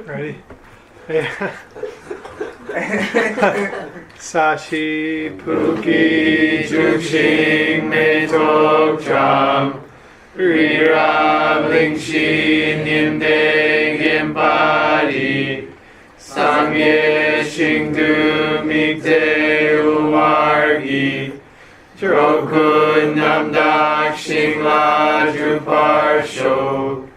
Ready? Sashi Puki Juxing Metok Cham Rira Bling Nim Deng Yim Badi Sangye Shingdu Mikde Uwargi Jokun Namdak Shingla Jupar Shok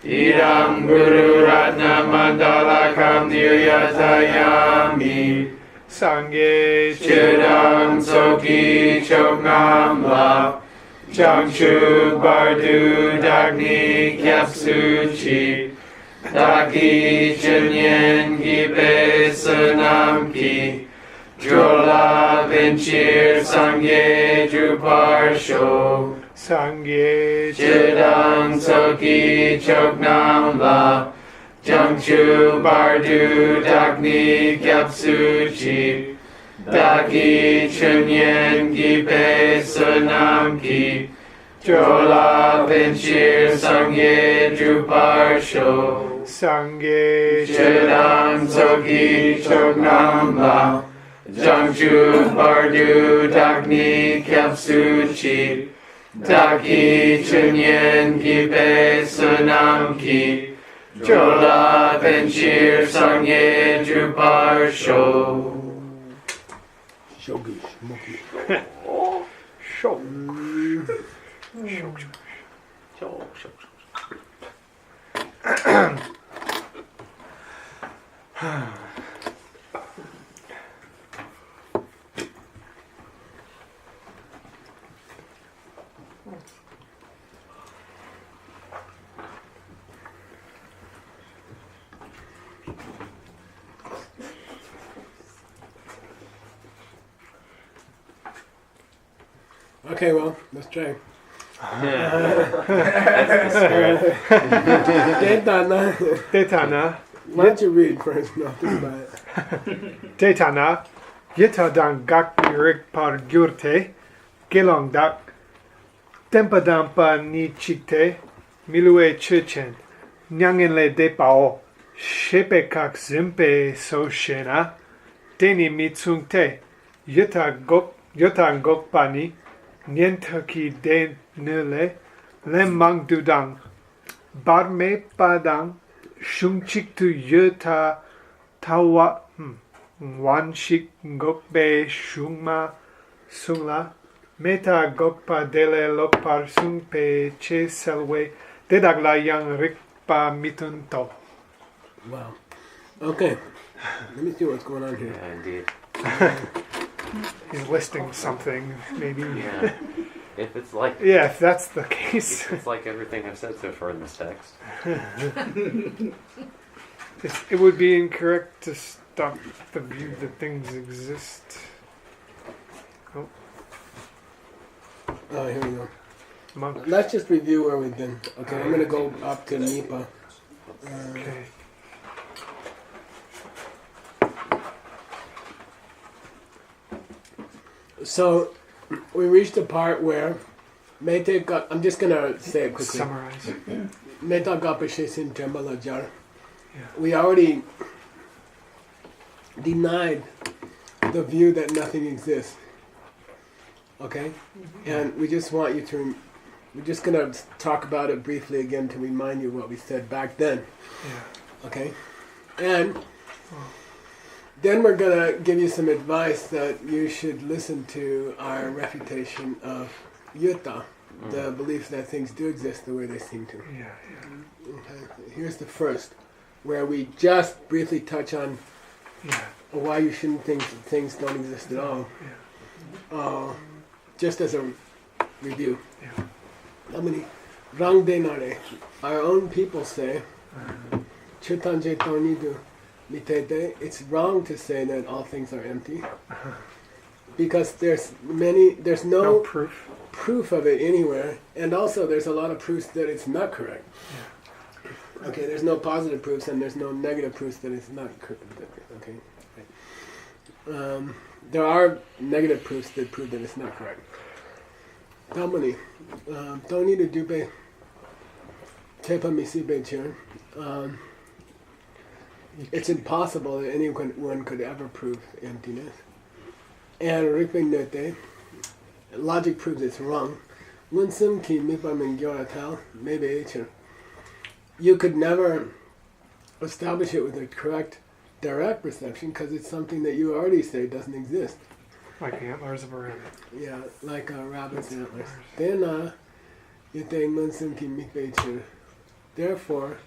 Idam Guru Ratna Mandala Kam Niryatayami Sangye Chidam Soki Choknam La Jangchu Bardu Dagni Kyapsuchi Daki Chinyen Gibe Sanam Ki Jola Vinchir Sangye Drupar Sho Sangye Chidam Soki Choknam La Jangchu Bardu Dagni Kyapsuchi Daki Chunyen Gipe Sunam Ki Jola Vinchir Sangye Drupar Sho Sangye Chidam Soki Choknam La Jangchu Bardu Dagni Kyapsuchi Daki Chunyen Gipe Sunam Ki Jola Vinchir Sangye Drupar Sho Shogi, smoky. Shok. Okay, well, let's try. That's the spirit. Detana. Why don't you read first? No, think about it. Detana. Yitadan gak rik par gyurte. Gelong dak. Tempadampa ni chikte. Milue chichen. Nyangenle de pao. Shepe kak zimpe so shena. Deni mitsungte. Yita gok pani. Nientaki de nele, lem mang dudang, barme padang, shungchik tu yuta tawa, wanshik gokbe shungma sungla, meta gokpa dele lokpar sungpe che selwe, dedagla yang rikpa mitunto. Wow. Okay. Let me see what's going on here. Yeah, indeed. He's listing something, maybe. Yeah. If it's like... Yeah, if that's the case. If it's like everything I've said so far in this text. It would be incorrect to stop the view that things exist. Oh, here we go. Monk. Let's just review where we've been. Okay, I'm going to go up to Nipa. Okay. So, we reached a part where Mete got, I'm just going to say it quickly. Summarize. Meta Gapashesin Jambalajar. Yeah. We already denied the view that nothing exists. Okay? And we just want you to, we're just going to talk about it briefly again to remind you what we said back then. Yeah. Okay? And then we're going to give you some advice that you should listen to our refutation of Yuta, the belief that things do exist the way they seem to. Yeah. Okay. Here's the first, where we just briefly touch on why you shouldn't think things don't exist at all. Just as a review. How many? Rang denare. Our own people say, Chutanje tonidu mitete. It's wrong to say that all things are empty. Because there's no proof of it anywhere, and also there's a lot of proofs that it's not correct. Okay, there's no positive proofs and there's no negative proofs that it's not correct. Okay, there are negative proofs that prove that it's not correct. Damani, don't need to do be tepa misi be It's impossible that anyone could ever prove emptiness. And Riping Nete, logic proves it's wrong. Winsum ki mipamengyoratal, maybe you could never establish it with a correct direct perception because it's something that you already say doesn't exist. Like antlers of a rabbit. Yeah, like a rabbit's antlers. Then, you think Winsum ki mikveichur. Therefore,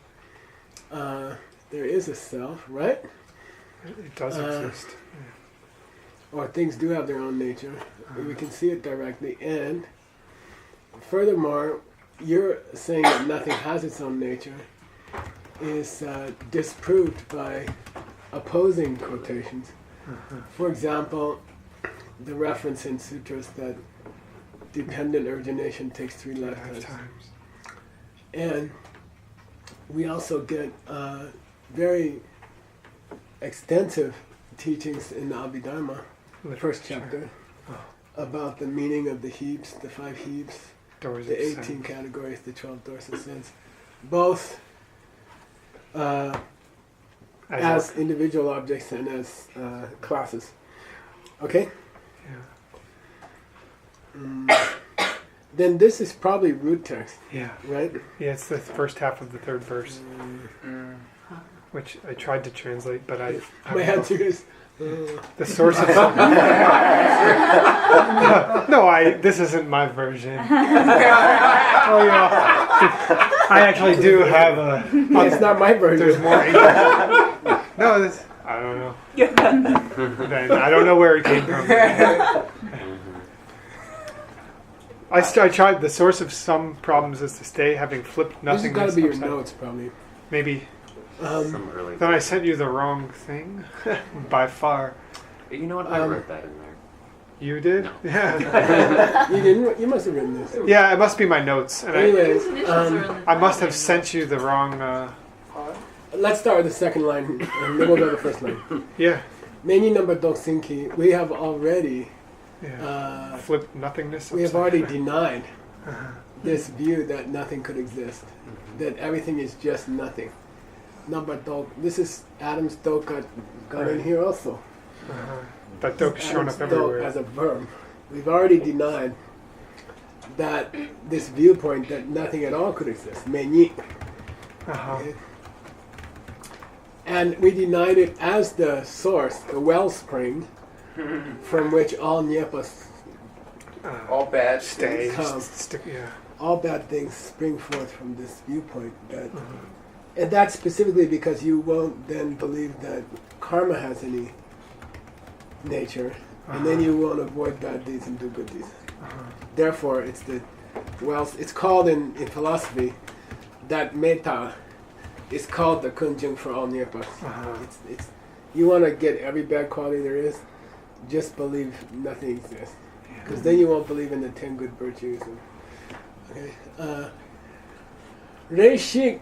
there is a self, right? It does exist. Or things do have their own nature. We can see it directly. And furthermore, you're saying that nothing has its own nature is disproved by opposing quotations. For example, the reference in sutras that dependent origination takes 3 lifetimes. And we also get very extensive teachings in the Abhidharma, the first chapter, about the meaning of the heaps, the 5 heaps, Doors the of 18 sense. categories, the 12 doors of sense, both as individual objects and as classes. Okay? Yeah. Then this is probably root text, Yeah. right? Yeah, it's the first half of the 3rd verse, which I tried to translate, but I My answer is the source of this isn't my version. Oh yeah. I actually do have a. it's not my version. There's more. No, this I don't know. Then I don't know where it came from. I tried. The source of some problems is to stay having flipped This has nothingness. got to be your upside- notes, probably. Maybe. Some early. Then I sent you the wrong thing, by far. You know what? I wrote that in there. You did? No. Yeah. You didn't. You must have written this. Yeah, it must be my notes, and Anyways, I must have sent you the wrong. let's start with the second line, and then we'll go to the first line. Yeah. Many number doksinki. We have already. Yeah. Flip nothingness. We have upside already down. denied this view that nothing could exist, that everything is just nothing. Number dok. This is Adam's dok got in here also. That dope is showing Adam's up dok everywhere. as a verb. We've already denied that this viewpoint that nothing at all could exist. Meni. Okay? And we denied it as the source, the wellspring, from which all nyepas, All bad Stay. things. Yeah. all bad things spring forth from this viewpoint. That, and that's specifically because you won't then believe that karma has any nature, and then you won't avoid bad deeds and do good deeds. Therefore, it's the it's called in philosophy that metta is called the kunjung for all nyepas. It's you want to get every bad quality there is, just believe nothing exists, because then you won't believe in the 10 good virtues. And, okay, Reishik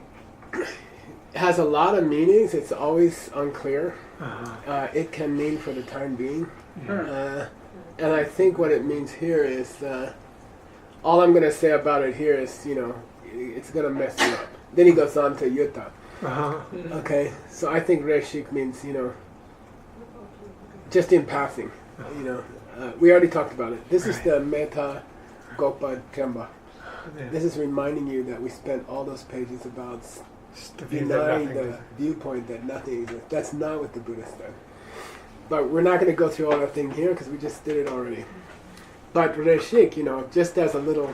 has a lot of meanings. It's always unclear. It can mean for the time being, and I think what it means here is all I'm going to say about it here is, it's going to mess you up. Then he goes on to yutta. Okay, so I think Reshik means, just in passing. We already talked about it. This is the Metta Gopa Kemba. This is reminding you that we spent all those pages about denying the viewpoint that nothing exists. That's not what the Buddha said. But we're not going to go through all that thing here because we just did it already. But Reshik, just as a little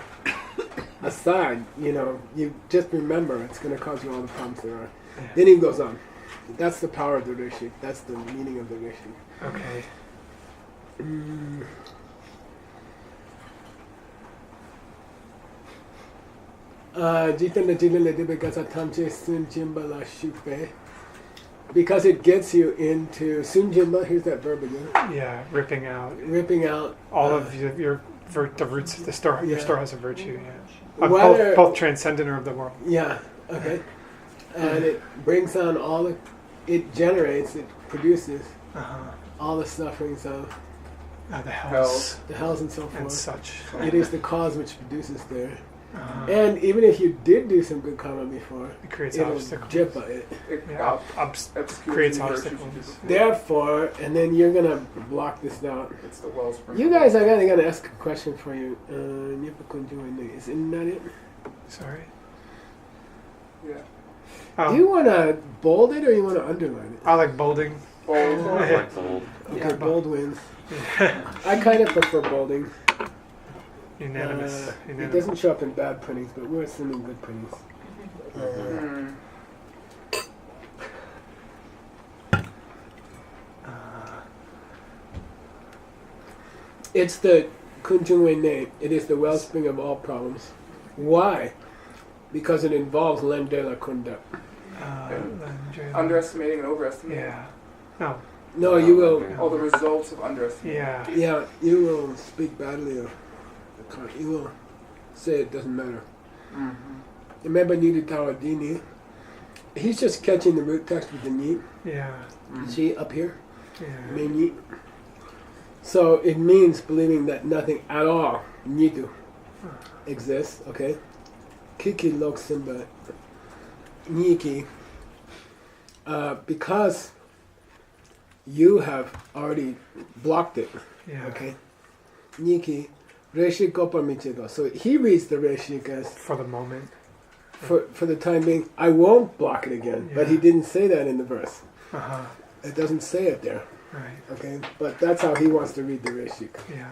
aside, you just remember it's going to cause you all the problems there are. Then he goes on. That's the power of the Reshik. That's the meaning of the Reshik. Okay. Because it gets you into sunjimba. Here's that verb again. Yeah, ripping out Ripping out all of the roots of the store. Your store has a virtue. Yeah. Whether- Both transcendent or of the world. Yeah, okay. And it brings on it produces all the sufferings of The hells the hells and so and forth. such. It is the cause which produces there. And even if you did do some good karma before, It creates it'll obstacles. jippa it. It Yeah, obscures creates the virtues you obstacles. did before. Therefore, and then you're gonna block this out. It's the wellspring. You guys, I gotta ask a question for you. Isn't that it? Sorry. Yeah. Oh, Do you wanna bold it or you wanna underline it? I like bolding. Bold. I like bold. Okay, Yeah, bold wins. I kind of prefer bolding. Unanimous. It Unanimous. doesn't show up in bad printings, but we're assuming good printings. Hmm. It's the Kunjungwe Ne. It is the wellspring of all problems. Why? Because it involves Lendela Kunda. Underestimating and overestimating. Yeah. No. No, you will. All the results of underestimating. Yeah. Yeah, you will speak badly of the con. You will say it doesn't matter. Mm-hmm. Remember Nidhi Tawadini? He's just catching the root text with the Ni. Yeah. See up here? Yeah. Main Ni. So it means believing that nothing at all, Nidu, exists, okay? Kiki Lok Simba Niki. Because you have already blocked it. Yeah. Okay. Niki, Reshik Gopamichido. So he reads the Reshik as, For the moment. for the time being, I won't block it again. But he Yeah. didn't say that in the verse. Uh-huh. It doesn't say it there. Right. Okay. But that's how he wants to read the Reshik. Yeah.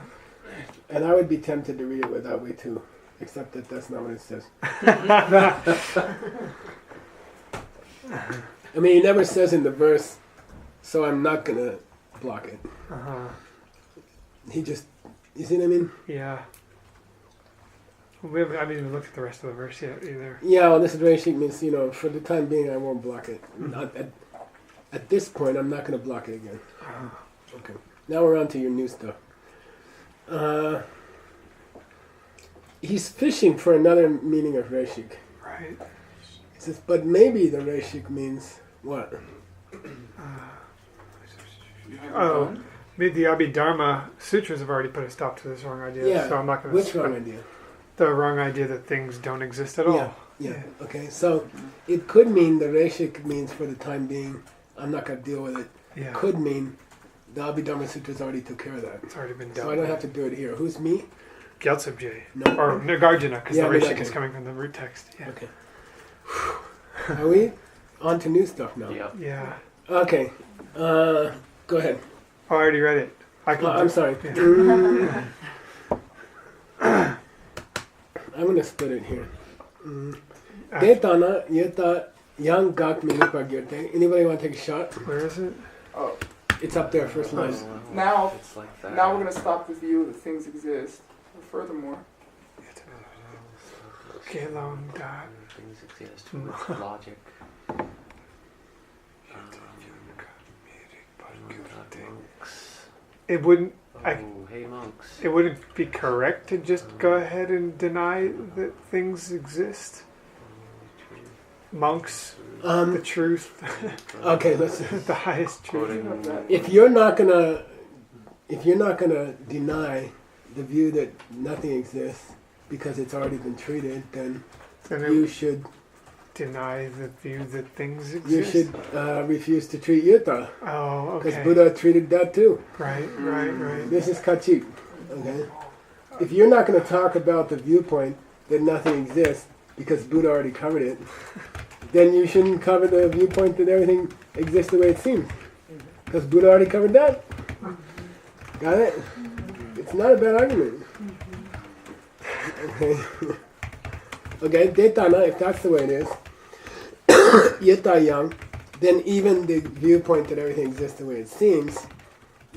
And I would be tempted to read it that way too. Except that that's not what it says. I mean, he never says in the verse, so I'm not going to block it. Uh-huh. He just, you see what I mean? Yeah. We haven't, I haven't even looked at the rest of the verse yet either. Yeah, well, this Reshik means, for the time being, I won't block it. Not at this point, I'm not going to block it again. Okay. Now we're on to your new stuff. He's fishing for another meaning of Reshik. Right. He says, but maybe the Reshik means what? Oh, the Abhidharma Sutras have already put a stop to this wrong idea. Yeah. So I'm not going to. Which wrong idea? The wrong idea that things don't exist at all. Yeah. Yeah. Okay. So it could mean the Reshik means for the time being, I'm not going to deal with it. Yeah. Could mean the Abhidharma Sutras already took care of that. It's already been done. So I don't have to do it here. Who's me? Gyaltsabje. No. Or Nagarjuna, because Yeah, the Reshik Nagarjuna. is coming from the root text. Yeah. Okay. Are we on to new stuff now? Yep. Yeah. Okay. Go ahead. Oh, I already read it. I can I'm sorry. Yeah. I'm going to split it here. Ah, Detana yeta yang gak minupagyote. Anybody want to take a shot? where is it? Oh, It's up there, first line. now, It's like that. now we're gonna stop the view that things exist. Furthermore, Gelong dot. Things exist with logic. Monks. It wouldn't. Oh, I- hey monks. It wouldn't be correct to just go ahead and deny that things exist. Monks, the truth, Okay, let's. the highest truth. Quoting If you're not gonna deny the view that nothing exists because it's already been treated, then Then you it should deny the view that things you exist. should refuse to treat yuta Oh, because okay. Buddha treated that too. Right, right. This is kachik. Okay. If you're not going to talk about the viewpoint that nothing exists because Buddha already covered it, then you shouldn't cover the viewpoint that everything exists the way it seems because Buddha already covered that. Got it? It's not a bad argument. Okay. Okay, Detana, if that's the way it is, Yeta Yang, then even the viewpoint that everything exists the way it seems,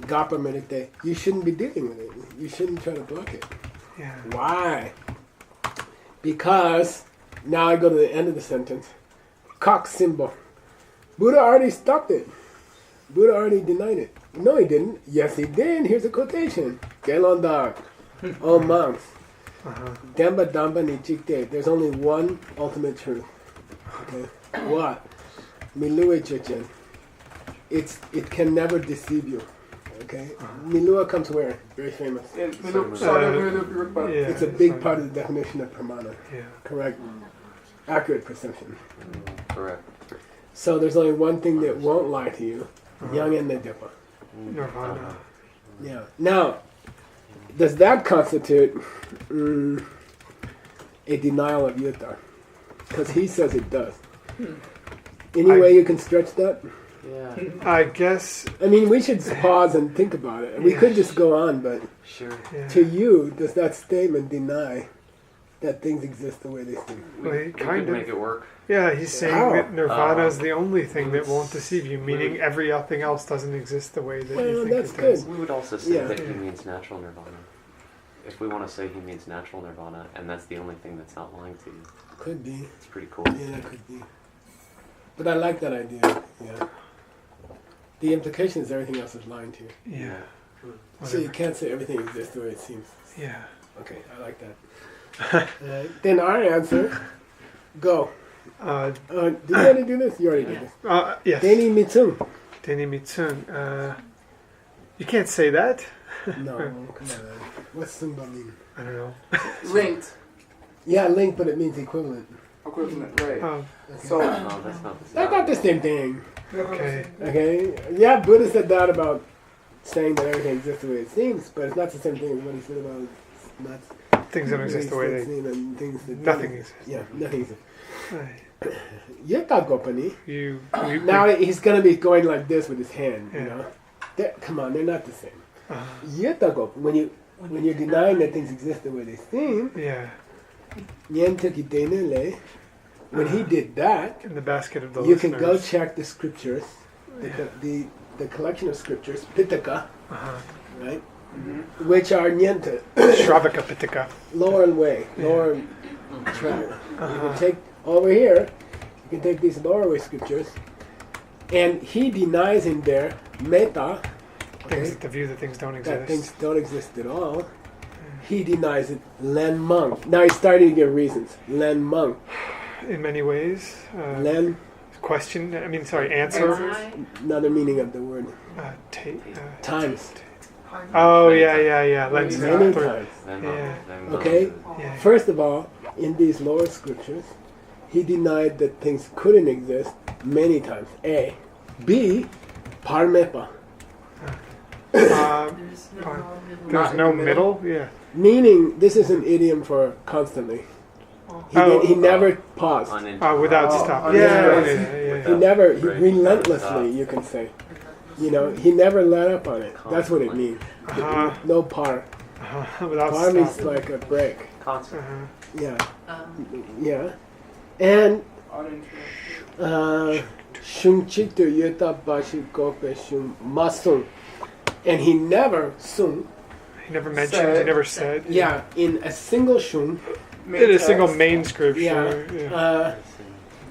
Gapa Medite, you shouldn't be dealing with it. You shouldn't try to block it. Yeah. Why? Because, now I go to the end of the sentence, cock symbol. Buddha already stopped it. Buddha already denied it. No, he didn't. Yes, he did. Here's a quotation. Gelondag. Oh, monks. Demba Damba Nichikte. There's only one ultimate truth. Okay. What? Milue Chichen. It can never deceive you. Okay, Milua comes where? Very famous. Yeah, yeah. It's a big part of the definition of pramana. Yeah. Correct. Accurate perception. Correct. So there's only one thing that won't lie to you. Yang and Nidippa. Nirvana. Yeah. Now, does that constitute a denial of yuta? Because he says it does. Any way you can stretch that? Yeah. I guess. I mean, we should pause and think about it. We could just go on, but Sure. Yeah. to you, does that statement deny that things exist the way they seem? Well, We kind could of. make it work. Yeah, he's saying How? that Nirvana is the only thing that won't deceive you, meaning everything else doesn't exist the way that you Well, think that's it does. good. We would also say Yeah. that he means natural nirvana. If we want to say he means natural nirvana, and that's the only thing that's not lying to you, Could be. it's pretty cool. Yeah, that could be. But I like that idea. Yeah. The implication is everything else is lying to you. Yeah. So you Whatever. can't say everything exists the way it seems. Yeah. Okay, I like that. Then our answer, go. Did you already do this? You already did this. Yes. Deni Mitsung. Deni Mitsung. You can't say that. No, come on. What's Sumba mean? I don't know. Linked. Yeah, link, but it means equivalent. Equivalent, right. So So, No, that's not the same. that's not the same thing. Okay. Okay? Yeah, Buddha said that about saying that everything exists the way it seems, but it's not the same thing as what he said about not Things don't exist the way they. seem and things that Nothing don't. exists. Yeah, nothing exists. Right. Yeta Gopani. You. Now he's going to be going like this with his hand, you Yeah. know. Come on, they're not the same. Uh, Yeta Gop, when you're denying that things exist the way they seem, yeah. when he did that, In the basket of the you can go listeners. check the scriptures, the collection of scriptures, Pitaka, Uh-huh. right? Which are Nyenta, Shravaka Pitaka. lower way, Yeah. lower track. You Uh-huh. can take over here, you can take these lower way scriptures, and he denies in there meta, Things okay, that the view that things don't that things exist. don't exist at all. He denies it, Len Mung. Now he's starting to give reasons. Len Mung. In many ways. Len, Question. I mean, sorry. Answer. another meaning of the word. Times. Oh yeah. Lens. Many times. Then, Yeah. then Okay? Yeah. First of all, in these lower scriptures, he denied that things couldn't exist many times. A. B. Parmepa. There's no middle. Yeah. Meaning, this is an idiom for constantly. He never paused. Without stop. yeah, Yeah. He never, he Right. relentlessly, you can say. You know, he never let up on it. That's what it means. Uh-huh. No par. Without Par means stop. like a break. Constant. Uh-huh. Yeah. Yeah. And Shungchitu Yuta Bashi Gope Shung Masung. And he never sung. He never mentioned. He never said. Yeah, in a single shung. In a single main scripture. Yeah. Yeah.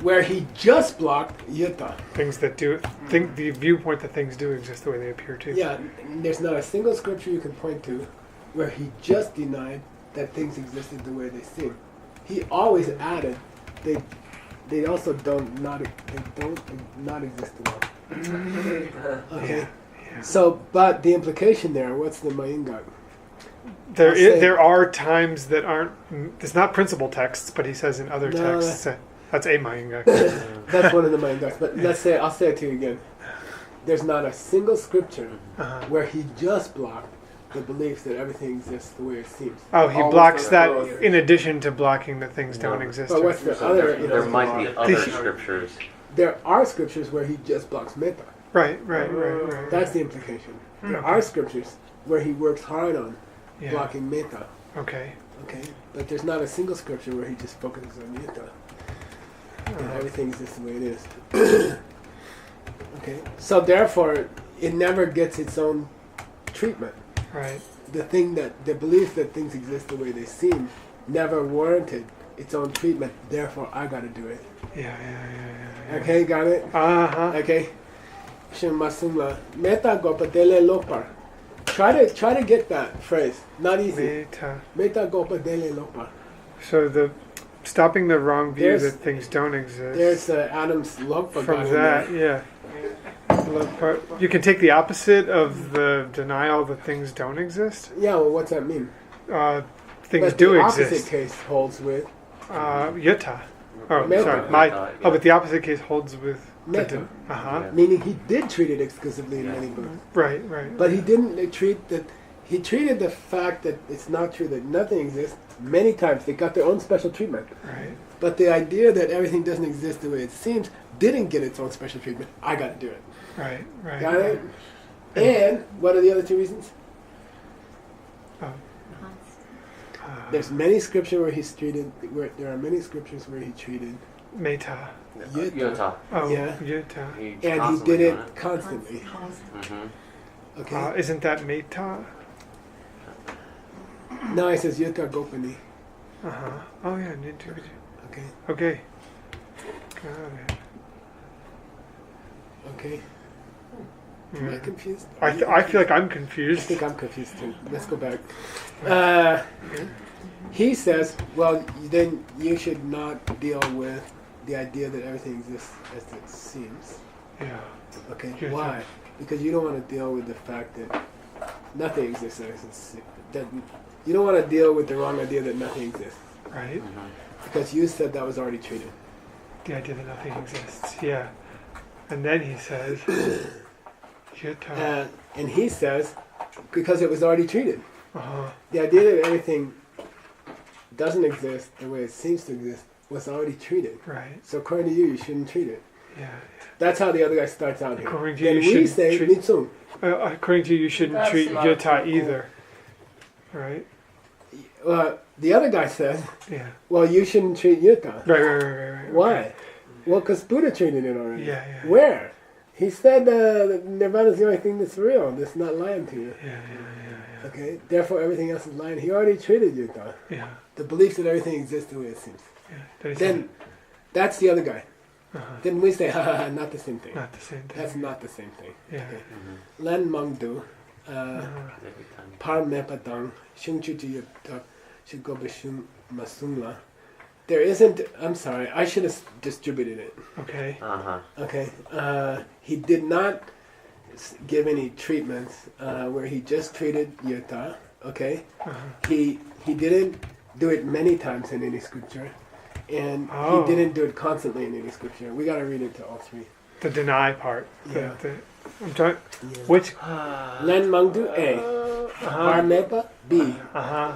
Where he just blocked Yuta. Things that do. Think the viewpoint that things do exist the way they appear to. Yeah, there's not a single scripture you can point to where he just denied that things existed the way they seem. He always added they also don't not exist at all. Okay. Yeah. So, but the implication there, what's the Mayingak? There are times that aren't. It's not principal texts, but he says in other No, texts that's a Mayingak. That's one of the Mayingaks. But I'll say it to you again. There's not a single scripture Uh-huh. where he just blocked the belief that everything exists the way it seems. Oh, he Always blocks does that both. in addition to blocking that things don't No. exist. But what's the other? You know, There might be other scriptures. there are scriptures where he just blocks metta. Right. That's the implication. There are scriptures where he works hard on Yeah. blocking metta. Okay. Okay, but there's not a single scripture where he just focuses on metta. And everything is just the way it is. Okay, so therefore, it never gets its own treatment. Right. The belief that things exist the way they seem never warranted its own treatment. Therefore, I got to do it. Yeah. Okay, got it. Uh-huh. Okay. Shimasumla. Meta gopadele lopar. Try to get that phrase. Not easy. Meta. Meta gopadele lopar. So the stopping the wrong view There's- that things don't exist. There's Adam's logpa From that, yeah. love part. You can take the opposite of the denial that things don't exist. Yeah, well, what's that mean? Things But do the exist. opposite case holds with Yuta. Oh, Meta. sorry. Meta, Oh, but the opposite case holds with. meta, Uh-huh. meaning he did treat it exclusively in Yeah. many books. Right, right. But he didn't treat that. He treated the fact that it's not true that nothing exists many times. They got their own special treatment. Right. But the idea that everything doesn't exist the way it seems didn't get its own special treatment. I got to do it. Right, right. Got it? And what are the other two reasons? There's many scripture where he's treated. Where there are many scriptures where he treated, Meta. Yuta. Oh, Yeah. Yuta. and he did it constantly. Mm-hmm. Okay. Isn't that Meta? Now he says Yuta Gopani. Uh-huh. Oh, yeah. Ninja. Okay. Okay. Got it. Okay. Am I Yeah. confused? I feel like I'm I confused. think I'm confused too. Let's go back. He says, well, then you should not deal with the idea that everything exists as it seems. Yeah. Okay, Sure, why? Because you don't want to deal with the fact that nothing exists as it seems. That you don't want to deal with the wrong idea that nothing exists. Right? Because you said that was already treated. The idea that nothing exists. Yeah. And then he says, Yuta. And he says, because it was already treated. Uh-huh. The idea that everything doesn't exist the way it seems to exist was already treated. Right. So according to you, you shouldn't treat it. Yeah. That's how the other guy starts out here. According to Then you, we shouldn't say treat- Mitsum. According to you, you shouldn't That's treat not Yuta cool. either. Right? The other guy says, Yeah. well, you shouldn't treat Yuta. Right. Why? Okay. Well, because Buddha treated it already. Yeah. Where? He said that Nirvana is the only thing that's real, that's not lying to you. Yeah. Okay? Therefore, everything else is lying. He already treated Yuta. Yeah. The belief that everything exists the way it seems. Yeah. Then, that's the other guy. Uh-huh. Then we say, not the same thing. Not the same thing. That's not the same thing. Yeah. Okay. Len Mangdu, Uh-huh. Par Mepatang, Shung Chuchi Yutak, Shigobashum Masumla. There isn't, I'm sorry, I should have distributed it. Okay. Okay. He did not give any treatments where he just treated Yuta. Okay. Uh-huh. He didn't do it many times in any scripture. And Oh. he didn't do it constantly in any scripture. We got to read it to all three. The deny part. Yeah. I'm trying. Yeah. Which? Len Mangdu A. Par Mepa B. Uh-huh.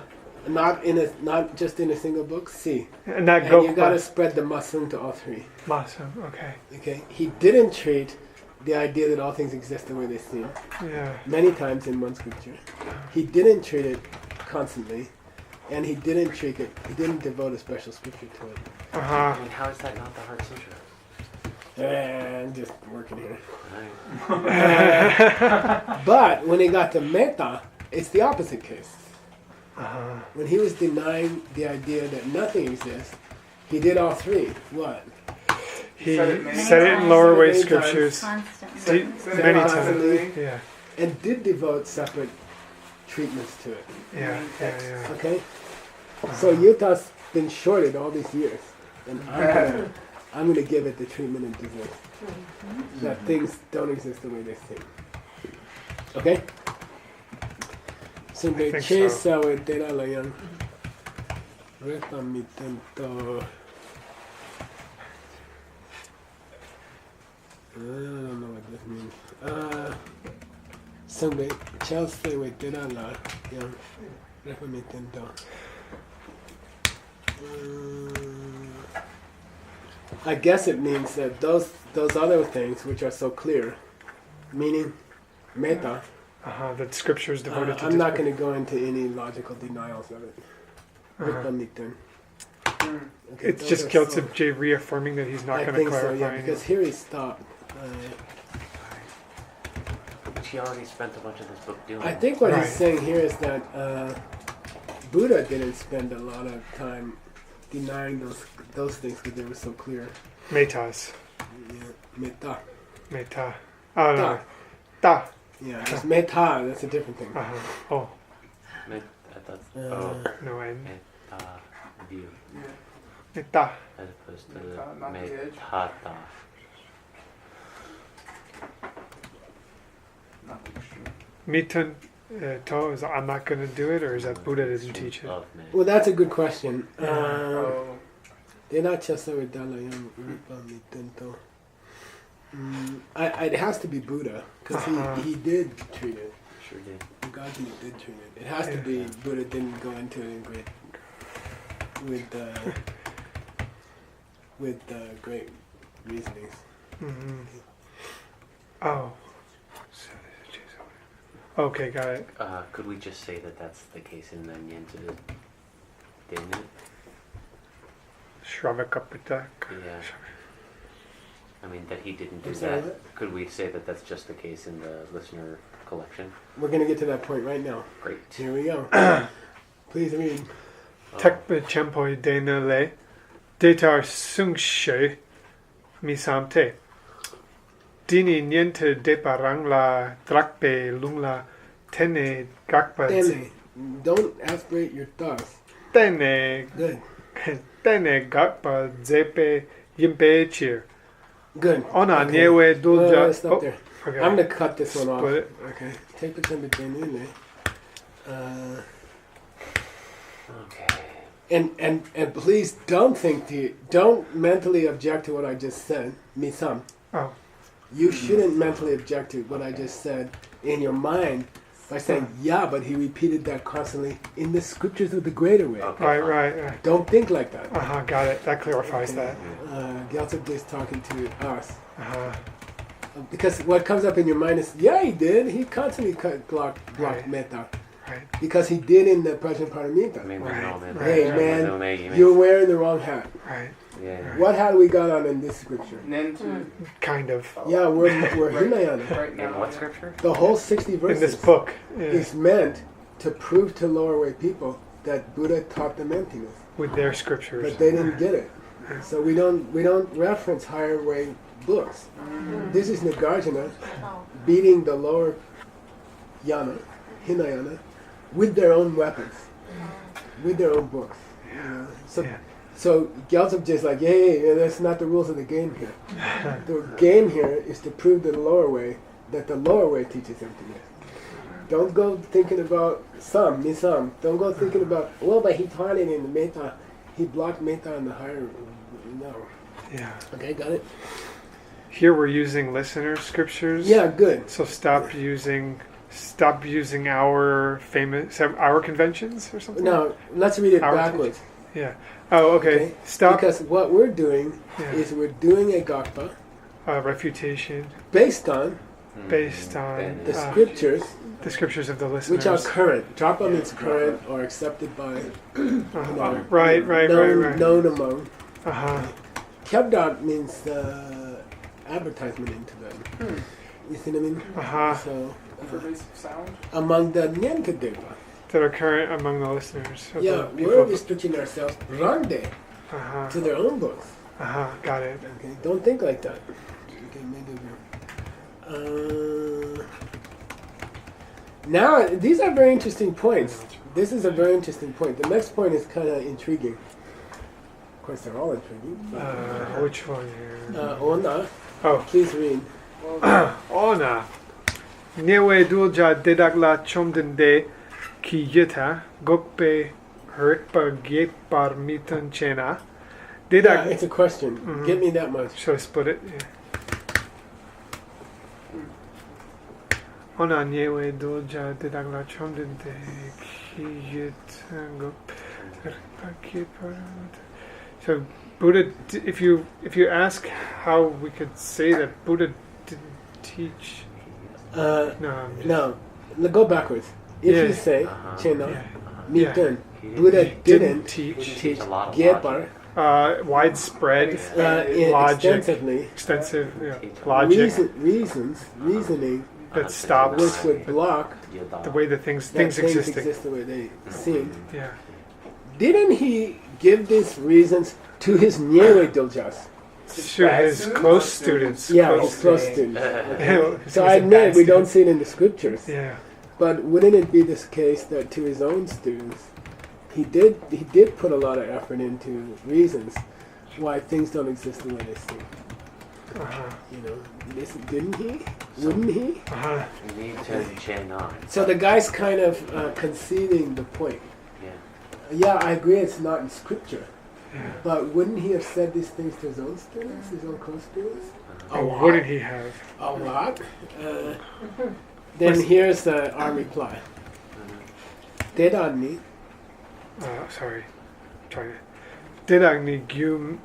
Not just in a single book. C. And that And go. you got to spread the masum to all three. Masum. Okay. Okay. He didn't treat the idea that all things exist the way they seem. Yeah. Many times in one scripture. He didn't treat it constantly, and he didn't treat it. He didn't devote a special scripture to it. Uh-huh. I mean, how is that not the Heart Sutra? And just working here. Right. But when he got to Metta, it's the opposite case. Uh-huh. When he was denying the idea that nothing exists, he did all three. What? He Said it many said it in times. lower way Many times. scriptures. Constantly. Many Constantly. times. Yeah. And did devote separate treatments to it. Yeah. Okay? So Utah's been shorted all these years. And I'm gonna give it the treatment it deserves. That things don't exist the way they seem. Okay? So think che so. sawe tera layan. Repa mi tento. I don't know what this means. Sunday, Chelsea with tera la yan. Repa mi tento. I guess it means that those other things which are so clear, meaning meta. Uh-huh. That scripture is devoted to. I'm not going to go into any logical denials of it. Uh-huh. Okay, It's those just are Kyotsu J reaffirming that he's not I going to think so, clarify yeah, anything. because here he stopped. Which he already spent a bunch of this book doing. I think what Right. he's saying here is that Buddha didn't spend a lot of time denying those things because they were so clear. Metas. Yeah, metta. Meta. Oh, no. Da. Da. Yeah, there's metta. That's a different thing. Uh-huh. Oh, That's no end. view Meta. as opposed to Metta, not the edge. metata. Mitun to is I'm not going to do it, or is that Buddha didn't teach it? Of man. Well, that's a good question. Oh, They're not just so Dalayam Rupa Mitento. It has to be Buddha, because he did treat it. Sure did. Nagarjuna did treat it. It has to be Buddha didn't go into it in great with great reasonings. Mm-hmm. Oh. Okay, got it. Could we just say that that's the case in the Nyente Dene? Shravakapitak. Yeah. I mean, that he didn't do I'm sorry, that. what? Could we say that that's just the case in the listener collection? We're going to get to that point right now. Great. Here we go. Please read. Tekpe chempoi dena le. Detar sungshe misamte. Dini niente deparang la drakpe lungla tene gakpa. Tene. Don't aspirate your thoughts. Tene. Good. Tene gakpa zepe yimpe cheer. Good. Ona Okay. niewe dulja. Stop there. Okay. I'm going to cut this one off. Split it. Okay. Take the time between Okay. and please don't mentally object to what I just said. Misam. Oh. You shouldn't mentally object to what I just said in your mind by saying, yeah, but he repeated that constantly in the scriptures of the greater way. Okay, Right, fine. right. Don't think like that. Got it. That clarifies that. Gyaltsab is talking to us. Uh-huh. Because what comes up in your mind is, yeah, he did. He constantly blocked Right. metta. Right. Because he did in the Prajnaparamita. Right. Hey, man, you're wearing the wrong hat. Right. Yeah. What hat we got on in this scripture? Nentu. Kind of. Yeah, we're Hinayana. Right now. In what scripture? The whole 60 In verses this book. Yeah. is meant to prove to lower way people that Buddha taught them emptiness, With their scriptures. but they didn't get it. So we don't reference higher way books. This is Nagarjuna beating the lower yana, Hinayana, with their own weapons, with their own books. You know? So. Yeah. So Gyaltsab just like, hey, that's not the rules of the game here. The game here is to prove to the lower way that the lower way teaches emptiness. Don't go thinking about misam. Don't go thinking about, well, but he taught it in the metta. He blocked metta in the higher. No. Yeah. Okay, got it? Here we're using listener scriptures. Yeah, good. So stop using our conventions or something. Now, let's read it Our backwards. Yeah. Oh, okay. Stop. Because what we're doing Yeah. is we're doing a gakpa Refutation based on based on the scriptures, the scriptures of the listeners. which are current. Drapa means current or accepted by, Right. known among. Uh-huh. Kyabdot means advertisement into them. You see what I mean? Uh-huh. So, Pervasive sound. among the Nyankadepa. That are current among the listeners. Of Yeah, the people. we're restricting ourselves rangde Uh-huh. to their own books. Uh-huh. Got it. Okay, don't think like that. Okay, maybe now, these are very interesting points. This is a very interesting point. The next point is kind of intriguing. Of course, they're all intriguing. Which one here? Ona, Oh. please read. Ona. Newe dulja dedagla chomdende ki yita gope hurtpa gepar mitan chena. Yeah, it's a question. Mhm. Give me that much. Should I split it? Yeah. Ona newe dulja dedagla chomdende ki yita gope hurtpa gepar mitan. So Buddha, if you ask how we could say that Buddha didn't teach. No, I'm just, No, go backwards. If Yeah. you say, Chena, Yeah. Mitun, He Buddha didn't teach teach a lot of Gepar widespread logic, extensively extensive logic reasoning, that stops which would block the way that things that things existing. exist the way they seem. Yeah. Didn't he give these reasons to his Nyewe Diljas? To his close students. Yeah, his close students. Yeah. So I admit we don't see it in the scriptures. Yeah. But wouldn't it be this case that to his own students, he did put a lot of effort into reasons why things don't exist the way they seem? You know, didn't he? Wouldn't he? Ni ten che na. So the guy's kind of conceding the point. Yeah. Yeah, I agree it's not in scripture. Yeah. But wouldn't he have said these things to his own students, his own co-students? Or wouldn't he have? A lot. Then here's our reply. Dedani. Sorry. Trying to. Didagni gyum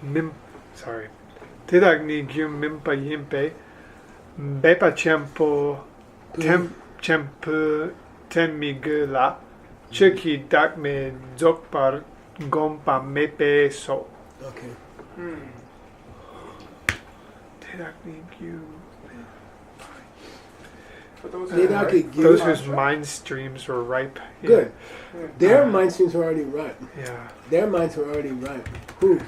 mim. Sorry. Didagni gyum mimpa yimpe. Bepa chempo. Chempu temigula. Chuki dakme zokpar gompa mepe so. Okay. Didagni gyum. But those Those whose mind streams were ripe. Yeah. Good. Their mind streams were already ripe. Yeah. Their minds were already ripe. Who?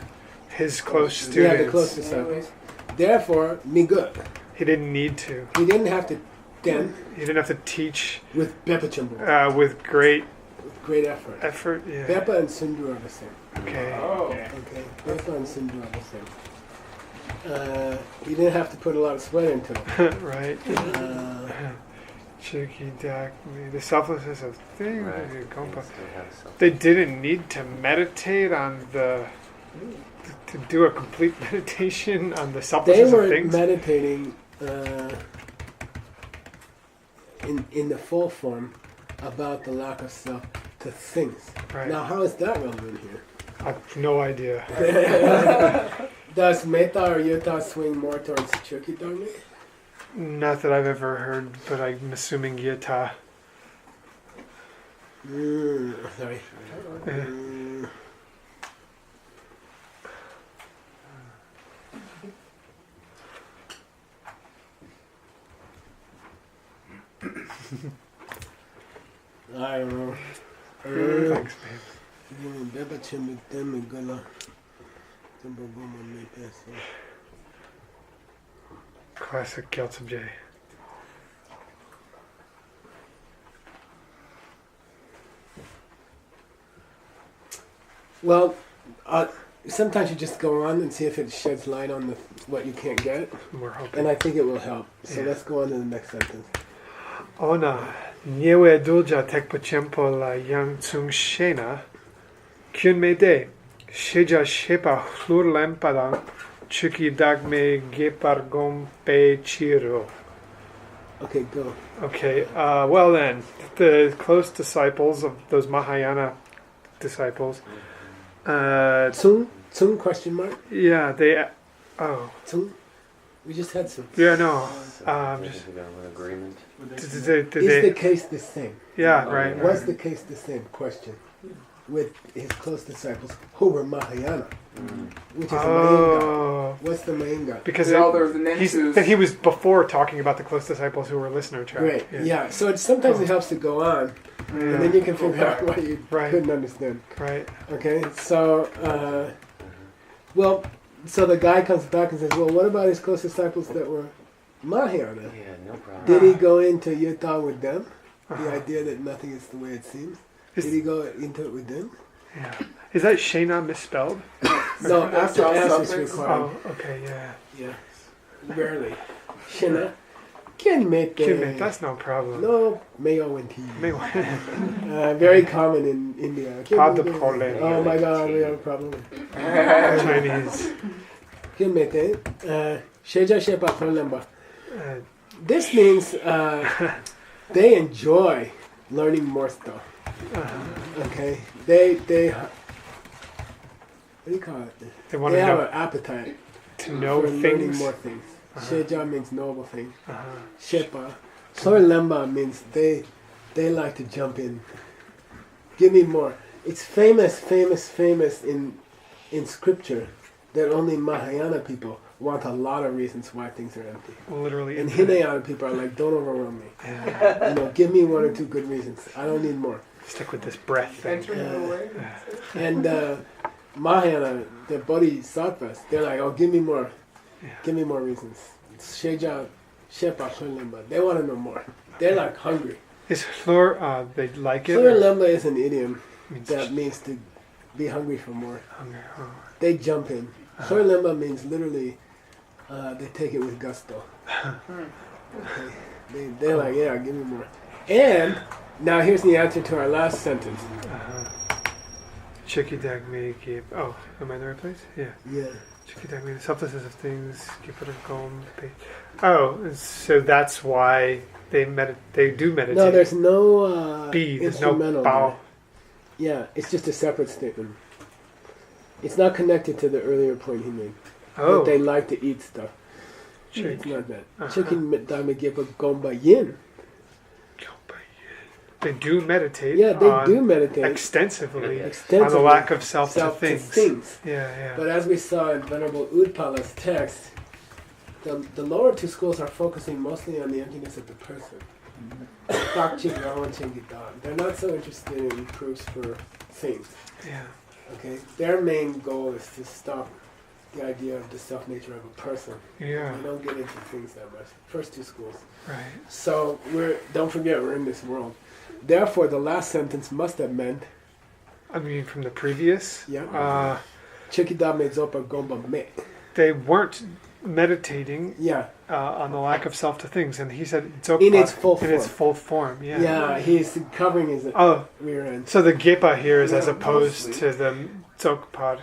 His close students. Yeah, the close disciples. Therefore, me good. He didn't need to. He didn't have to then He didn't have to teach with Bepa Chimbo. with great Great effort. effort. Yeah. Bepa and Sindhu are the same. Okay. Oh. Okay. Bepa and Sindhu are the same. He didn't have to put a lot of sweat into it. Right. Uh, Chiki Dakmi, the selflessness of things. Right. the Gompa. Still have some. They didn't need to meditate on the to do a complete meditation on the they selflessness of were things. meditating in the full form about the lack of self to things. Right. Now, how is that relevant here? I have no idea. Does Metta or Yuta swing more towards Chuki Dharma? Not that I've ever heard, but I'm assuming Yata. Sorry. Yeah. I don't know. Thanks, babe. Classic Gyaltsab J. Well, sometimes you just go on and see if it sheds light on what you can't get, We're hoping. and I think it will help. So Yeah. let's go on to the next sentence. Ona, niewe dulja tekpo chempo la yang tsung shena, kyun me de, sheja shepa hlur lempadang, chuki dagme gepar gompe chiro. Okay, go. Okay, well then, the close disciples of those Mahayana disciples, Tsung question mark? yeah, they, oh, Tsung? We just had some. yeah, no, Just an agreement. Is the case the same? yeah, right. Was the case the same? Question. With his close disciples who were Mahayana, which is a Mahinga. Oh, What's the Mahinga? because Now there's the he was before talking about the close disciples who were listener track. Great. Yeah. So sometimes it helps to go on, and then you can figure out what you Right. couldn't understand. Right. Okay. So, so the guy comes back and says, "Well, what about his close disciples that were Mahayana? Yeah, no problem. Did he go into Utah with them? The Uh-huh. idea that nothing is the way it seems. Is- Did he go into it with them? Yeah. Is that Shayna misspelled? No, after Sounds S is suffix. required. Oh, okay, yeah. Yeah, rarely. Shina, can make Kimmy, that's no problem. no mayo and tea. Maybe Very common in India. Pas de problème. Oh my God, we have a problem. Chinese. Kimete, sheja shepa kolamba. Uh, This means they enjoy learning more stuff. Okay, they what do you call it? they want They to have know an appetite to know for learning things. more things. Sheja means knowable things. Uh-huh. Shepa. Soy lemba means they like to jump in. Give me more. It's famous in scripture that only Mahayana people want a lot of reasons why things are empty. Literally. And infinite. Hinayana people are like, don't overwhelm me. Yeah. Give me one or two good reasons. I don't need more. Stick with this breath thing. Enter the way. And Mahayana, the bodhisattvas, they're like, oh, give me more. Yeah. Give me more reasons. Sheja, Shepa, Lemba. They want to know more. They're like hungry. Is Fleur, they like it? Fleur or Lemba is an idiom means that means to be hungry for more. hunger? Oh. They jump in. Fleur Lemba means literally they take it with gusto. Hmm. Okay. They're like, yeah, give me more. And now here's the answer to our last sentence. Chikidagme gip. Oh, am I in the right place? Yeah. Yeah. Chikidagme, the substances of things. Oh, so that's why they do meditate. No, there's no B. There's no instrumental. bow. Yeah, it's just a separate statement. It's not connected to the earlier point he made. Oh. That they like to eat stuff. Chik. It's not that. Uh-huh. Chikidagme gip gomba yin. They do meditate. Yeah, they do meditate extensively. Extensively. On the lack of self to Self to things. Yeah. But as we saw in Venerable Udpala's text, the lower two schools are focusing mostly on the emptiness of the person. They're not so interested in proofs for things. Yeah. Okay, their main goal is to stop the idea of the self-nature of a person. Yeah. They don't get into things that much. First two schools. Right. So don't forget we're in this world. Therefore, the last sentence must have meant. I mean, from the previous. Yeah. Chikidame zopa gomba me. They weren't meditating. Yeah. On the lack of self to things, and he said in its full form. In its full form. Yeah. Yeah, he's covering his rear end. So the Gepa here is as opposed to the Tsokpad.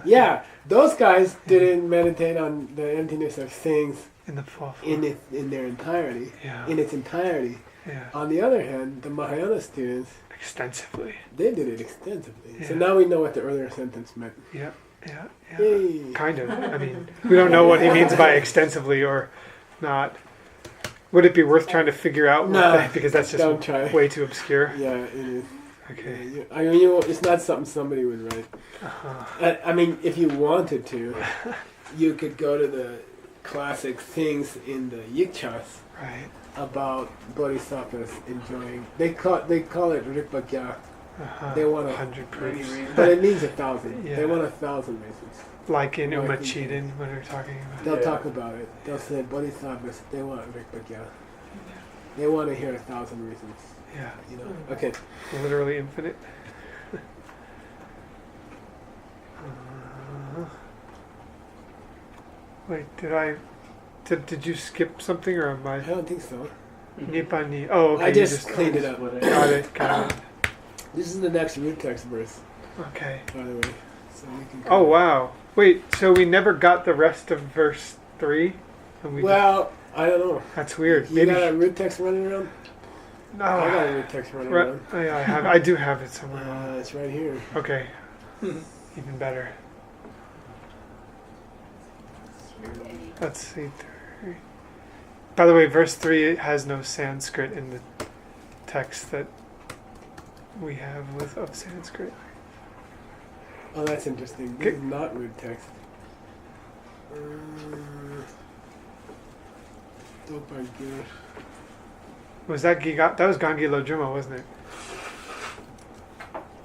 Yeah, those guys didn't meditate on the emptiness of things in the full form. in their entirety. Yeah. In its entirety. Yeah. On the other hand, the Mahayana students extensively. They did it extensively. Yeah. So now we know what the earlier sentence meant. Yeah. Yay. Kind of. I mean, we don't know what he means by extensively or not. Would it be worth trying to figure out? No, because that's just way too obscure. Yeah, it is. Okay. Yeah, I mean, it's not something somebody would write. Uh-huh. I mean, if you wanted to, you could go to the classic things in the Yikchas about bodhisattvas enjoying. They call it Rikpagya. They want 100 proofs. But it means 1,000. Yeah. They want 1,000 reasons. Like in Umachiden, when we're talking about. They'll talk about it. They'll say bodhisattvas. They want Rikpagya. They want to hear 1,000 reasons. Yeah. You know. Okay. Literally infinite. Wait, did you skip something or am I? I don't think so. Nipani. Oh, okay. I just cleaned it up. Got it. This is the next root text verse. Okay. By the way. So we can oh, wow. Wait, so we never got the rest of verse 3? I don't know. That's weird. You got a root text running around? No. I got a root text running around. Yeah, I do have it somewhere. It's right here. Okay. Even better. Let's see. By the way, verse 3 has no Sanskrit in the text that we have of Sanskrit. Oh, that's interesting. This is not root text. Was that that was Gangi Lojuma, wasn't it?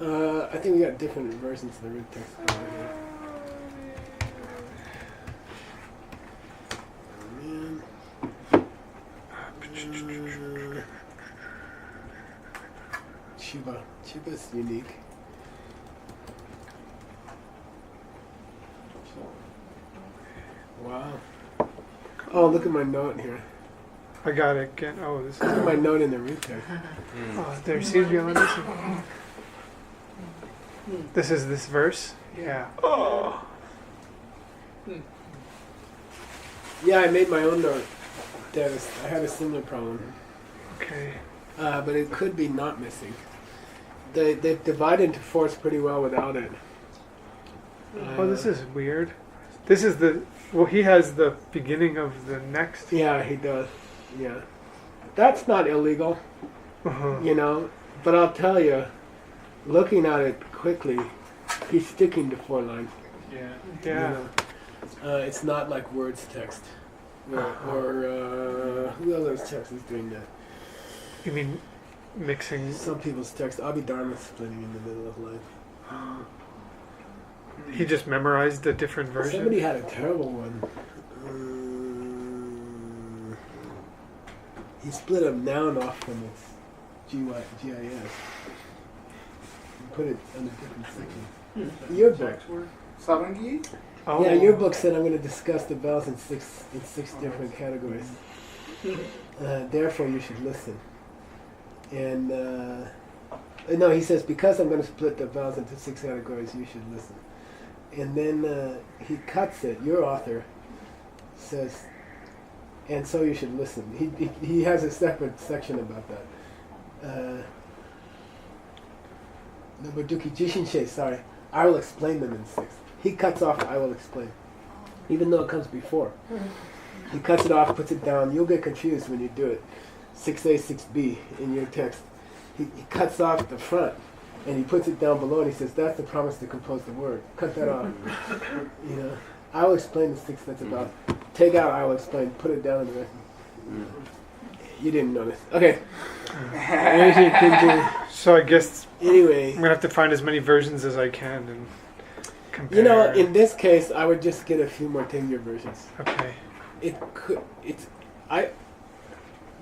I think we got different versions of the root text. Chiba's unique. Wow. Oh, look at my note here. I got it again. Oh, this is my note in the root text. Oh, there seems to be on this one. This is this verse? Yeah. Oh. Yeah, I made my own note. I had a similar problem. Okay. But it could be not missing. They divide into fours pretty well without it. Oh, this is weird. This is he has the beginning of the next. Yeah, he does. Yeah. That's not illegal, you know. But I'll tell you, looking at it quickly, he's sticking to 4 lines. Yeah. You know? It's not like words text. Or who else's text is doing that? You mean mixing? Some people's text. Abhidharma splitting in the middle of line. He just memorized a different version? Somebody had a terrible one. He split a noun off from its GIS. And put it in a different section. Your book. Savangi? Oh. Yeah, your book said I'm going to discuss the vowels in six different categories. Therefore, you should listen. And no, he says because I'm going to split the vowels into 6 categories, you should listen. And then he cuts it. Your author says, and so you should listen. He has a separate section about that. Nobuduki Jishinshe, sorry. I will explain them in 6. He cuts off I will explain. Even though it comes before. He cuts it off, puts it down. You'll get confused when you do it. 6A, 6B in your text. He cuts off the front and he puts it down below and he says, that's the promise to compose the word. Cut that off. You know, I will explain the 6 that's about. Take out I will explain, put it down in the rest. You didn't notice. Okay. So I guess anyway, I'm gonna have to find as many versions as I can and compare. you know, in this case, I would just get a few more tenure versions. Okay.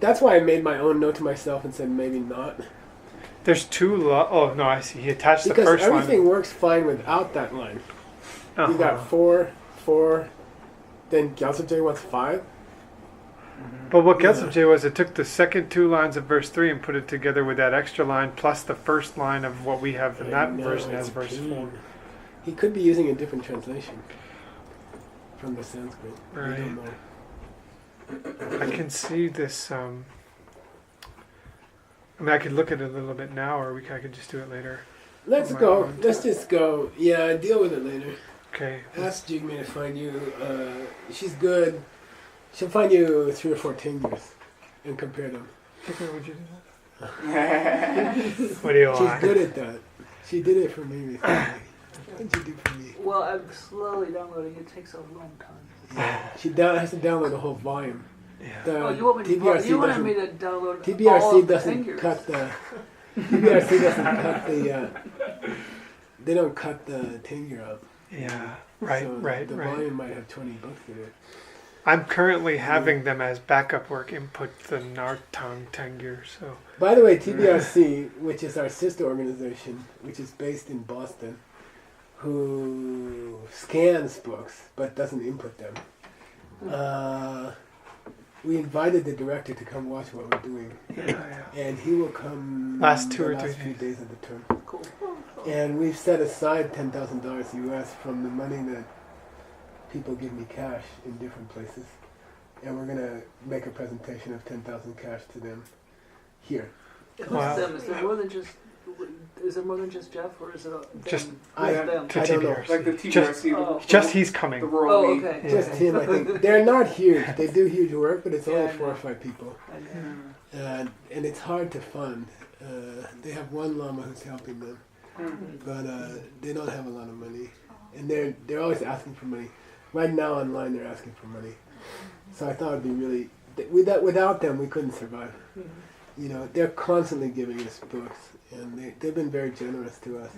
That's why I made my own note to myself and said maybe not. There's 2 oh no, I see. He attached the Because first line. everything works fine without that line. Uh-huh. You got 4, then Gyaltsab wants 5. But what Gyaltsab was, it took the second 2 lines of verse 3 and put it together with that extra line plus the first line of what we have in that version as verse 4. He could be using a different translation from the Sanskrit. Right. We don't know. I can see this. I mean, I could look at it a little bit now, or I could just do it later. Let's My go. own. Let's just go. Yeah, deal with it later. Okay. Ask Jigme to find you. She's good. She'll find you 3 or 4 tenures and compare them. Okay, would you do that? What do you want? She's good at that. She did it for me recently. What did you do for me? Well, I'm slowly downloading. It takes a long time. She has to download the whole volume. Yeah. You want me to? TBRC You wanted doesn't- me to download all TBRC of the doesn't fingers. cut the. TBRC doesn't cut the. They don't cut the tenure up. Yeah. Right. So right. The right. volume might have 20 books in it. I'm currently having them as backup work input the Nartang Tengyur. So. By the way, TBRC, which is our sister organization, which is based in Boston, who scans books but doesn't input them. We invited the director to come watch what we're doing, Yeah. and he will come Last 2 or the 3 last few days. days of the term. Cool. And we've set aside $10,000 US from the money that people give me cash in different places, and we're gonna make a presentation of 10,000 cash to them here. Who's Wow. them? Is there more than just? Is there more than just Jeff, or is it Just- them? I- Who's them? To I don't know. TBRC. Like the TBRC, Oh. Just he's the coming. World Oh, League. okay. Just him, I think. They're not huge. They do huge work, but it's Yeah, only I 4 or know. 5 people. I know. And it's hard to fund. They have one lama who's helping them, but they don't have a lot of money, and they're always asking for money. Right now online, they're asking for money. So I thought it'd be really without them we couldn't survive. You know, they're constantly giving us books, and they've been very generous to us,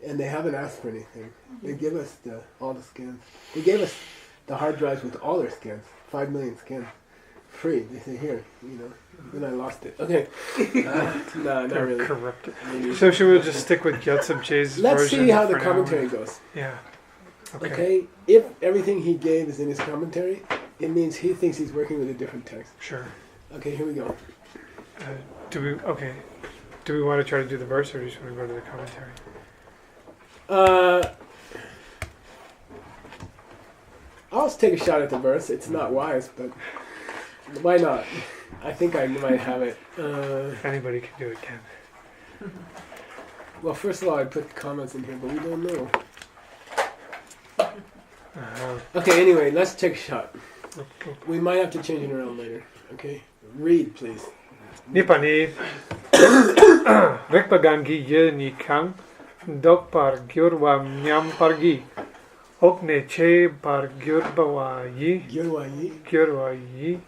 and they haven't asked for anything. They give us all the scans. They gave us the hard drives with all their scans, 5 million scans. Free. They say here, you know. Then I lost it. Okay. No, not They're really. corrupted. Maybe. So should we just stick with Gyaltsab J's Let's version see how the for now? commentary goes. Yeah. Okay. Okay. If everything he gave is in his commentary, it means he thinks he's working with a different text. Sure. Okay, here we go. Do we want to try to do the verse, or do you just want to go to the commentary? I'll take a shot at the verse. It's not wise, but why not? I think I might have it. Anybody can do it, Ken. Well, first of all, I put comments in here, but we don't know. Okay, anyway, let's take a shot. We might have to change it around later. Okay? Read, please. Nipani Rikpagangi ye nikang dok par gyurwa nyam pargi okne che par gyurbawa yi Gyurwayi. gyurwa yi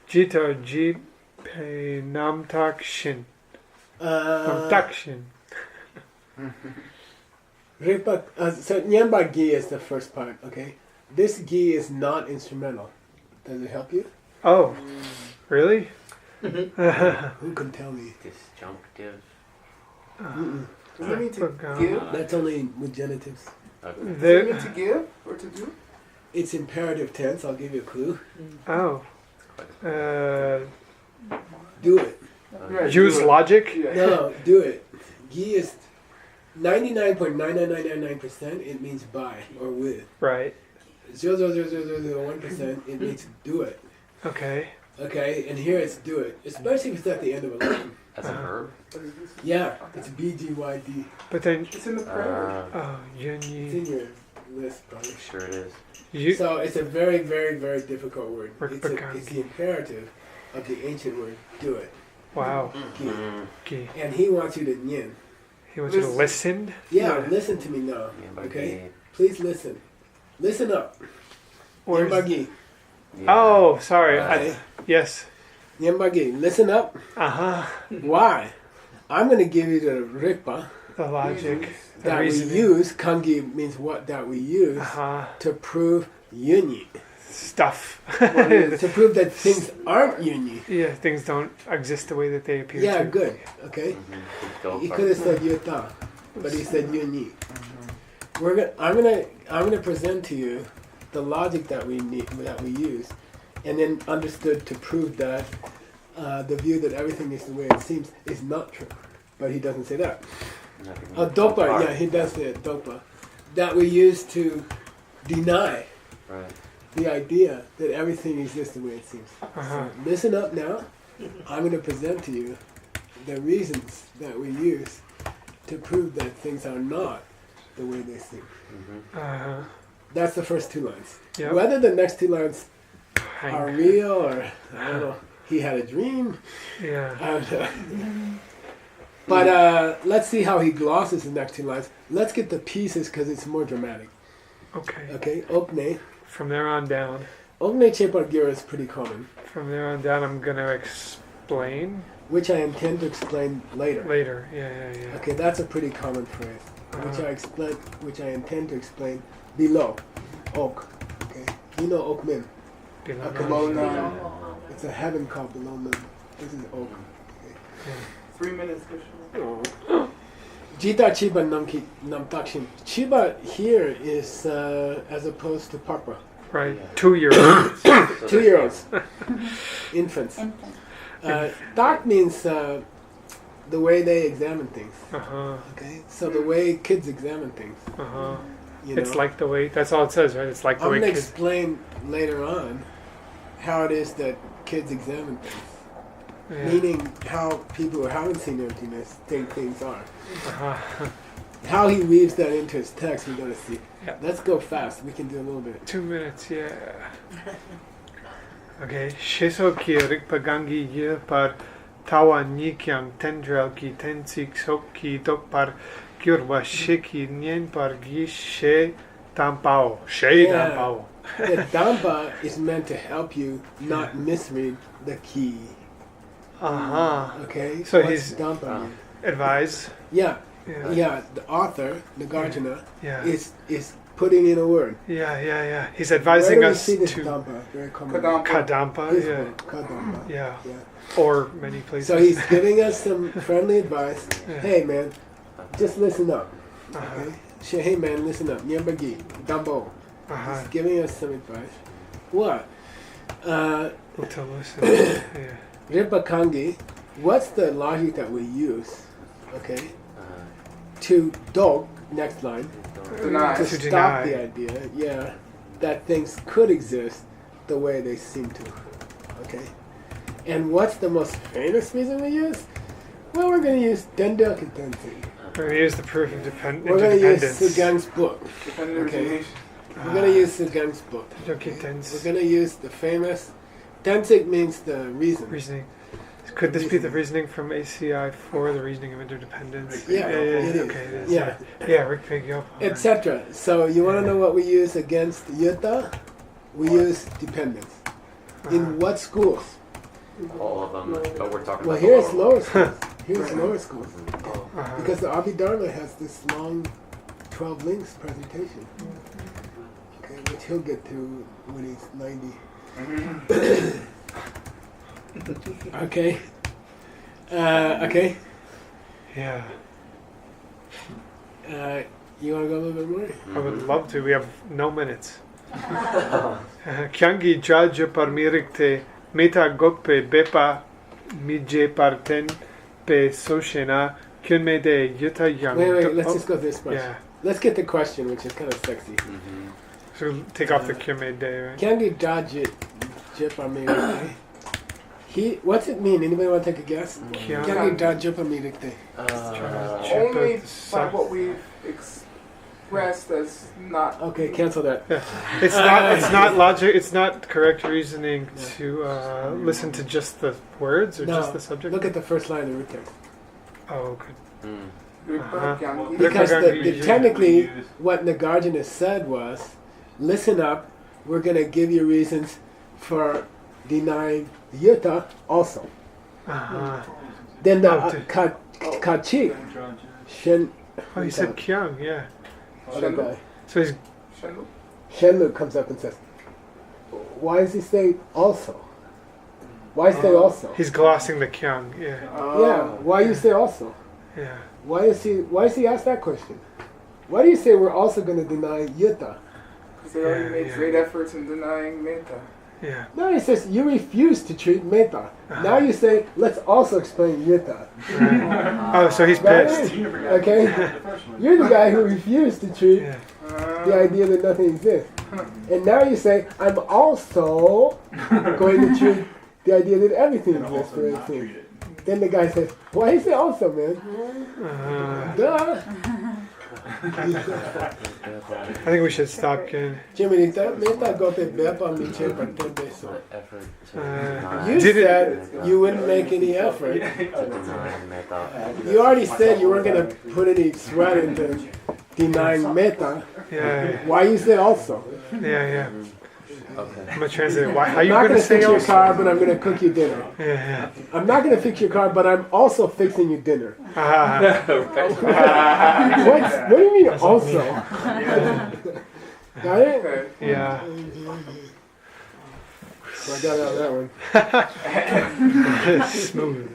jita ji pe nam tak shin nam tak shin. So Nyamba Gi is the first part, okay? This Gi is not instrumental. Does it help you? Oh, really? Who can tell me? Disjunctive. Mm-mm. Does that mean to give? That's only with genitives. Okay. Does that The, mean to give or to do? it's imperative tense. I'll give you a clue. Oh. Do it. Yeah, Use do it. logic? Yeah. No, do it. Gi is 99.99999%. It means by or with. Right. 0.00001%. It means do it. Okay. Okay, and here it's do it, especially if it's at the end of a line. As a verb. Yeah, it's BGYD. But then, It's in the prayer. oh, It's yunyi. in your list, probably. Sure it is. You, So it's a very, very, very difficult word. It's the Rikpakangi. imperative of the ancient word, do it. wow. Ki. Ki. And he wants you to nyin. He wants you to listen. Yeah, Yeah. listen to me now. Yeah, Okay? Please listen. Listen up. Where's- Nyambagi. Oh, sorry. Okay. Yes. Nyambagi. Listen up. Uh-huh. Why? I'm going to give you the rikpa The logic. The that we reasoning. use. Kangi means what that we use Uh-huh. to prove yunyi. Stuff. To prove that things aren't yunyi. Yeah, things don't exist the way that they appear Yeah, to. good. Okay? Mm-hmm. He could have said yuta, but he said yunyi. I'm gonna present to you the logic that we use, and then understood to prove that the view that everything is the way it seems is not true. But he doesn't say that. Dopa, yeah, he does say it, dopa. That we use to deny Right. the idea that everything exists the way it seems. Uh-huh. So listen up now. I'm going to present to you the reasons that we use to prove that things are not the way they seem. Mm-hmm. Uh-huh. That's the first 2 lines. Yep. Whether the next 2 lines Hang. are real or, I don't know, he had a dream, Yeah. I don't know. But let's see how he glosses the next 2 lines. Let's get the pieces because it's more dramatic. Okay. Okay, Okne. From there on down. Okne Chepargira is pretty common, From there on down, I'm going to explain which I intend to explain later. later. Yeah. Okay, that's a pretty common phrase, which I intend to explain below. Ok. Okay, you know Okmin. Below. Below nine. nine. It's a heaven called below Min. This is Ok. 3 minutes. Jita Chiba Namtakshim. Chiba here is as opposed to Papa. Right. 2-year-old. 2-year-olds, infants. Tak means the way they examine things. Uh-huh. Okay, so the way kids examine things. Uh-huh. You It's know? like the way, that's all it says, right? It's like the I'm way going to kids... explain later on how it is that kids examine things. Yeah. Meaning how people who haven't seen emptiness think things are. Uh-huh. How he weaves that into his text, we're going to see. Yeah. Let's go fast. We can do a little bit. 2 minutes, yeah. Okay. Sheso ki rikpagangi ye par tawa nikyang tendrel ki tensik sok ki dok par gyurwa shiki nyen par gi she tampao. She Yeah. tampao. The Dampa is meant to help you not misread the key. Uh-huh. Okay? So What's he's- Dampa mean? Advise. Yeah, Yeah. yeah. The author, Nagarjuna, Yeah. is putting in a word. Yeah. He's Where advising do we us see this to Dampa? Very common. Kadampa. kadampa. His Yeah. word, Kadampa. Yeah. Yeah. Or many places. So he's giving us some friendly advice. Yeah. Hey man, just listen up. Uh-huh. Okay? Hey man, listen up. Nyambagi, Dambo. Uh-huh. He's giving us some advice. What? To listen. Yeah. Ripakangi, what's the logic that we use? Okay? Uh, To dog, next line, Deny. to To stop deny. the idea, yeah, that things could exist the way they seem to. Okay? And what's the most famous reason we use? Well, we're going to use Dendel Kentensi. We're going to use the proof of We're going to use interdependence. Sugang's book. Dependent Okay. origination. We're going to use Sugang's book. Joki We're tense going to use the famous. Tensik means the reason. reasoning. Could this be the reasoning from ACI for the reasoning of interdependence? Yeah, it is. Okay, it is. Yeah. Yeah, Rick Pigyo. Etc. So you want to know what we use against Yuta? We use dependence. In what schools? all of them, but we're talking Well, about the here's lower lower schools. Here's lower schools. Uh-huh. Because the Abhidharma has this long 12 links presentation. Okay, which he'll get to when he's 90. Okay. Okay. Yeah, You want to go a little bit more? I would love to. We have no minutes. Kyangi jaja parmirikte meta gope bepa mije parten pe soshena kyunme de yuta yang. Wait, let's just go this much. Yeah. Let's get the question, which is kind of sexy. So take off the kyunme de, right? Kyangi Dajit Jipamirikte. What's it mean? Anybody want to take a guess? Kyangi Dajipamirikte. Only by what we've expressed as not. Okay, cancel that. Yeah. It's not logic. It's not correct reasoning to listen to just the words or No, just the subject. Look at the first line of the root text. Oh, good. Gripa Kyangi. Because technically, what Nagarjuna said was, listen up, we're going to give you reasons for denying yuta also. Then the kachi, shen. Oh, he said kyang, yeah. Other guy. So he's Shenlu? Shenlu comes up and says, why does he say also? Why say also? he's glossing the kyang, yeah. Yeah, why you say also? Yeah. Why does he ask that question? Why do you say we're also going to deny yuta? Because they already made great efforts in denying metta. Yeah. No, he says you refuse to treat metta. Now you say let's also explain yuta. Oh, so he's Right? pissed. Okay, you're the guy who refused to treat Yeah. the idea that nothing exists, and now you say I'm also going to treat the idea that everything exists. For instance, then the guy says, "Why is it also, man? Duh." I think we should stop, Ken. Jimmy, metta gote bepa miche partente so. Effort You Did it- said you wouldn't make any effort. to deny metta. You already said you weren't going to put any sweat into denying metta. Yeah, Why you say also? yeah. Okay. I'm gonna translate it. Why? How I'm you not gonna going to say fix your also? car, but I'm going to cook you dinner. Yeah, I'm not going to fix your car, but I'm also fixing you dinner. yeah. What do you mean also? Got it? Okay. Yeah. So I got out of that one. Smooth.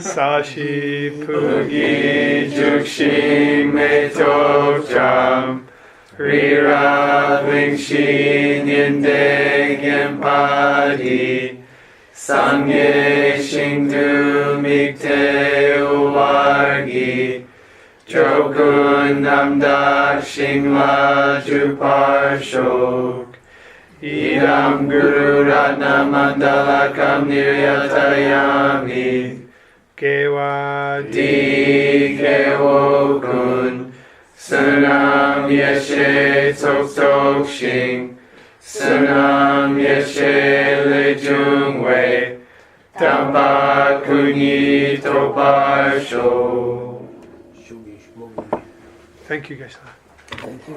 Sashi pugi jukshin metok jam rira vingshin yendeg empadi sangye shingdu mikte uwargi jokun namdak shingla juparshok Idam Guru Ratna Mandalakam Niryatayami Kewa Di Kewokun Sunam Yeshe Tok Tok Shing Sunam Yeshe Lejungwe Tampa Kunyi Toparsho. Thank you guys.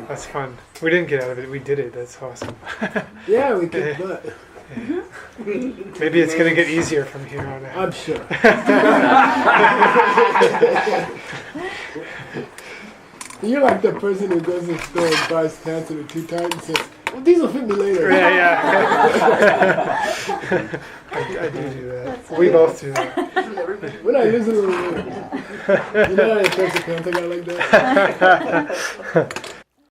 That's fun. We didn't get out of it. We did it. That's awesome. Yeah, we did that. Maybe it's going to get easier from here on out. I'm sure. You're like the person who goes to the store and buys pants that are too tight and says, well, these will fit me later. Yeah. I do that. We both do that. When I lose a little weight. You know how many pairs of pants I got like that?